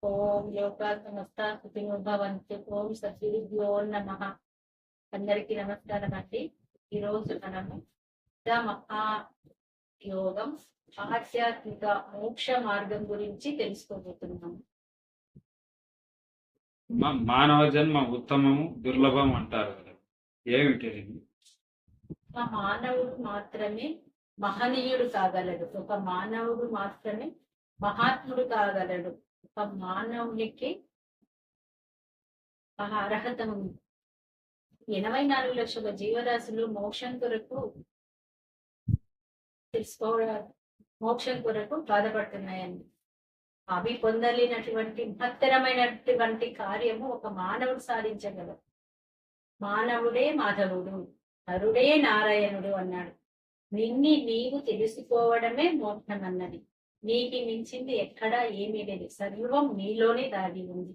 ఓం లోకా సమస్త సుఖినో భవంతు. ఓం సద్గురుభ్యో నమః. అందరికీ నమస్కారం అండి. ఈరోజు మనము మహా యోగం ఆధ్యాత్మిక మోక్ష మార్గం గురించి తెలుసుకోబోతున్నాము. మానవ జన్మ ఉత్తమము దుర్లభం అంటారు కదా, ఏమిటి? మానవుడు మాత్రమే మహనీయుడు కాగలడు. ఒక మానవుడు మాత్రమే మహాత్ముడు కాగలడు. ఒక మానవునికి ఆ అర్హత ఉంది. 84 లక్షల జీవరాశులు మోక్షం కొరకు బాధపడుతున్నాయండి. అవి పొందలేనటువంటి మహత్తరమైనటువంటి కార్యము ఒక మానవుడు సాధించగలడు. మానవుడే మాధవుడు, నరుడే నారాయణుడు అన్నాడు. నీవు తెలుసుకోవడమే మోక్షం అన్నది. నీకు మించింది ఎక్కడా ఏమీ లేదు. సర్వం నీలోనే దాగి ఉంది.